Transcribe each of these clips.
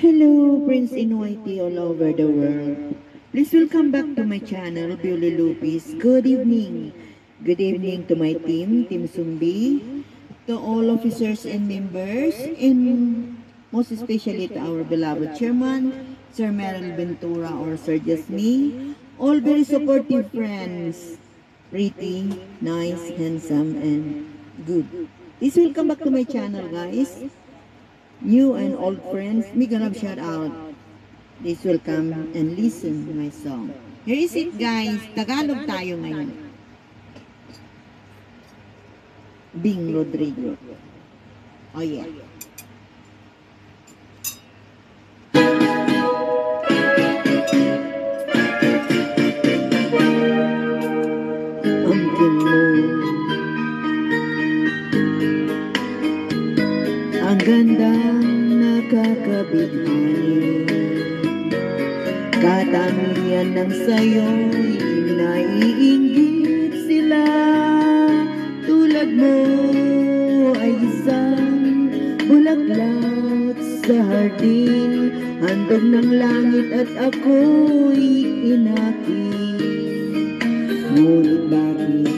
Hello, Prince Inuiti all over the world. Please welcome back to my channel, Beauty Lupis. Good evening. Good evening to my team, Team Sumbi, to all officers and members, and most especially to our beloved chairman, Sir Meryl Ventura or Sir Jasmine, all very supportive friends, pretty, nice, handsome, and good. Please welcome back to my channel, guys. New and old friends, may ganap shout out. Please welcome and listen to my song. Here is it, guys. Tagalog tayo ngayon. Bing Rodrigo. Oh yeah. Angkin mo, ang gandang nakakabighani, katangian ng sayo'y naiinggit sila. Tulad mo ay isang bulaklak sa hardin, handog ng langit at ako'y inakit. Ngunit bakit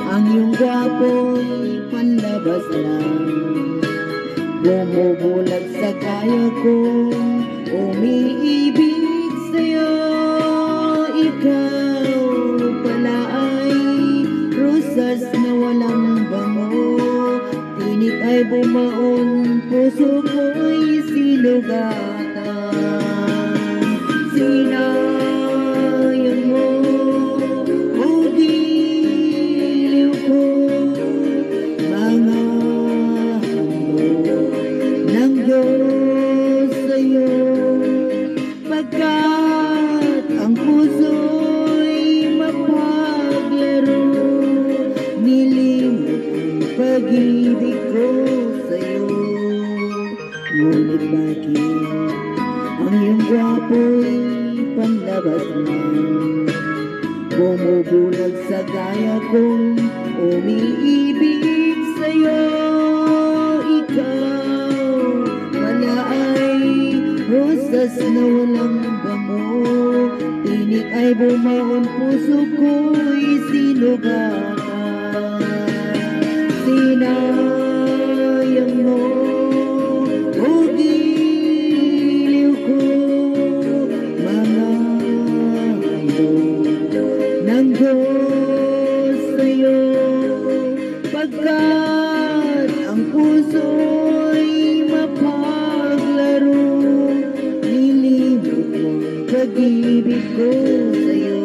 ang iyong gwapo'y panlabas lang, bumubulag sa kaya kong umiibig sa'yo. Ikaw pala ay rosas na walang bango, tinik ay bumaon, puso ko'y sinugatan. Sinayang mo, o giliw ko, mga ng Diyos sa'yo, pagkat ang puso'y mapaglaro, nilimot ang pag-ibig ko sa'yo. Ngunit bakit ang iyong gwapo'y panlabas lang, bumubulag sa gaya kong umiibig sa'yo. Ikaw pala ay rosas na walang bango, tinik ay bumaon, puso ko'y sinugatan. Sinayang mo, o giliw ko, mga handog ng Diyos sa'yo, pagkat ang puso'y mapaglaro, nilimot ang pag-ibig ko sa'yo.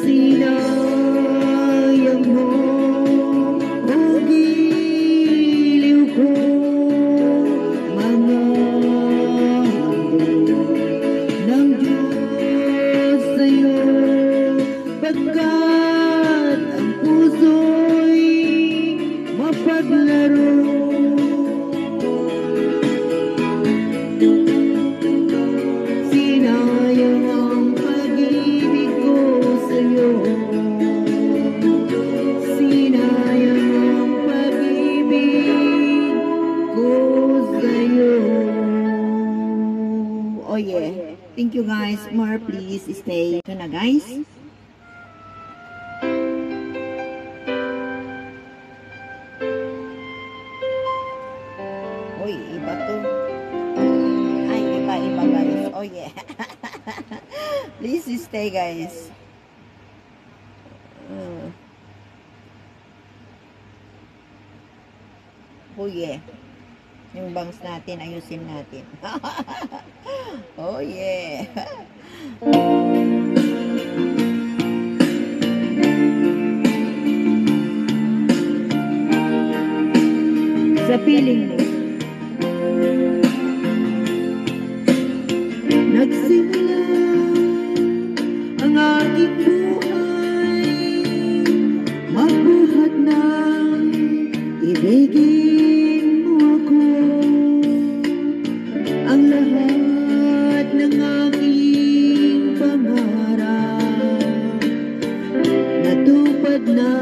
Sinayang mo, o giliw ko, mga handog ng Diyos sa'yo, pagkat ang puso'y mapaglaro. Sinayang ang pag-ibig ko sa'yo, sinayang ang pag-ibig ko sa'yo. Oh yeah. Thank you guys. More please stay. Ito na guys. Uy, iba to. Ay, iba guys. Oh yeah. Please stay guys. Oh yeah. Yung bangs natin, ayusin natin. Oh yeah. Sa piling mo, nagsimula ang aking buhay, magbuhat ng ibigin mo ako. Ang lahat ng aking pangarap natupad na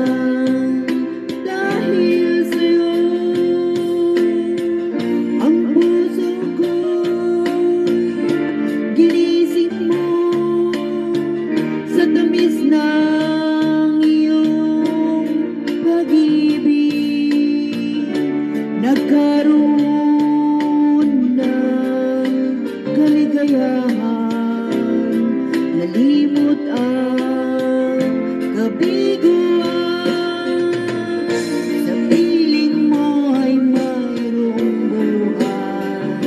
dahil sa'yo. Ang puso ko abot ang kabiguan. Sa piling mo ay mayroong buhay.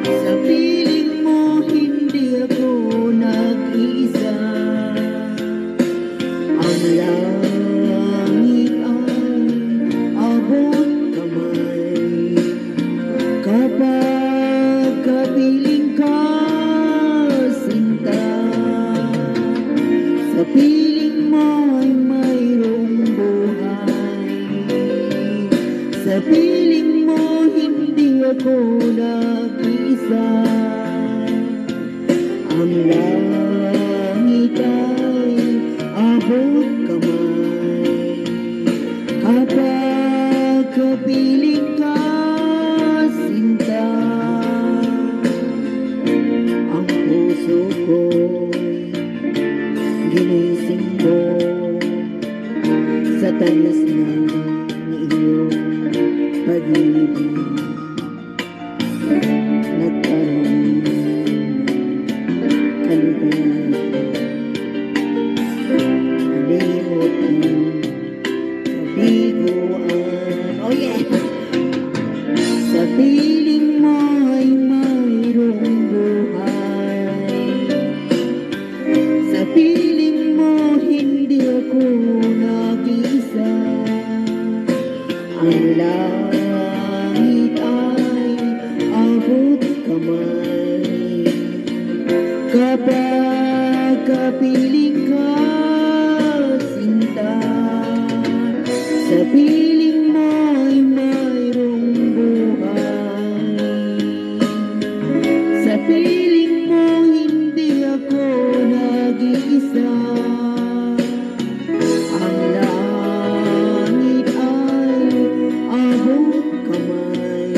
Sa piling mo hindi ako nag-isa. Ang langit ay abot kamay. Kapag kapiling ka, sinta, sa piling mo ay mayroong buhay. Sa piling mo hindi ako nag-isa. Ang langit ay abot kamay. Kapag kapiling ka, sinta, ang puso ko'y ginising ko sa talas ng iyong pag-ibig. Nagkaroon ng kaligayahan, kalimot ng kabiguan. Oh yeah! Sa piling mo ay mayroong buhay. Sa piling mo hindi ako nag-isa. Ang langit ay abot kamay. Kapag kapiling ka, sinta, sa piling mo ay mayroong buhay. Sa piling mo hindi ako nag-iisa. Ang langit ay abot kamay.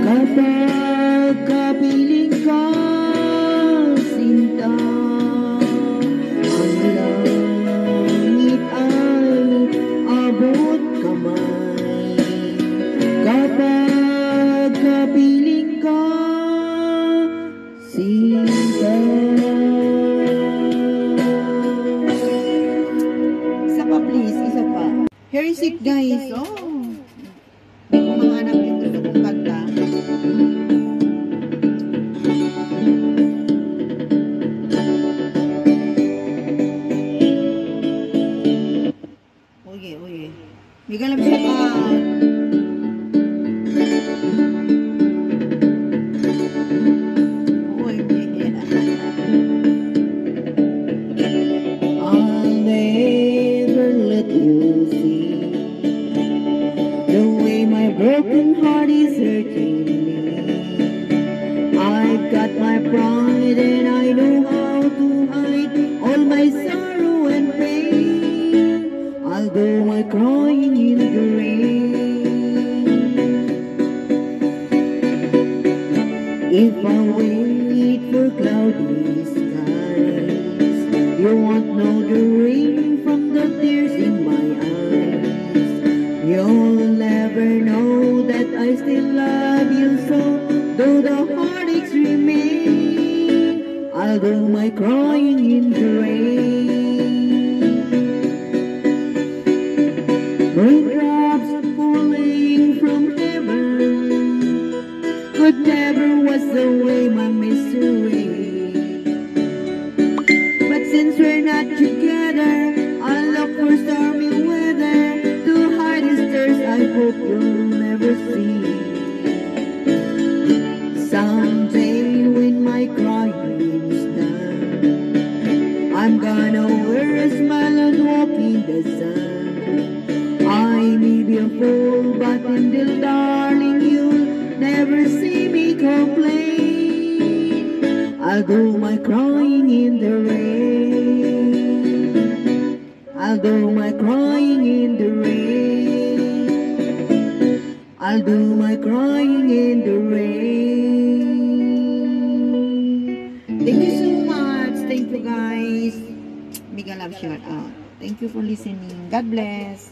Kapag kapiling ka, sinta, ang langit ay abot kamay. Kapag kapiling ka, sinta. Isa pa please, isa pa. Here is it guys. Oh, hindi ko mahanap yung gusto kong kanta. Oye, oye. Miguel, siya pa. Oy, I'll never let you see the way my broken heart is hurting me. I've got my pride and I know how to hide all my sorrow and pain. I'll go my crying in the rain. If I wait for cloudy skies, you won't know the rain from the tears in my eyes. You'll never know that I still love you so, though the heartaches remain. I'll do my crying in the rain. Raindrops falling from heaven could never wash away my misery. But since we're not together, I'll look for stormy weather to hide these tears I hope you'll never see. Someday when my crying is done, I'm gonna wear a smile and walk in the sun. I may be a fool, but until darling you'll never see me complain. I'll do my crying in the rain. I'll do my crying in the rain. I'll do my crying in the rain. Thank you so much. Thank you guys. Mega love shout out. Thank you for listening. God bless.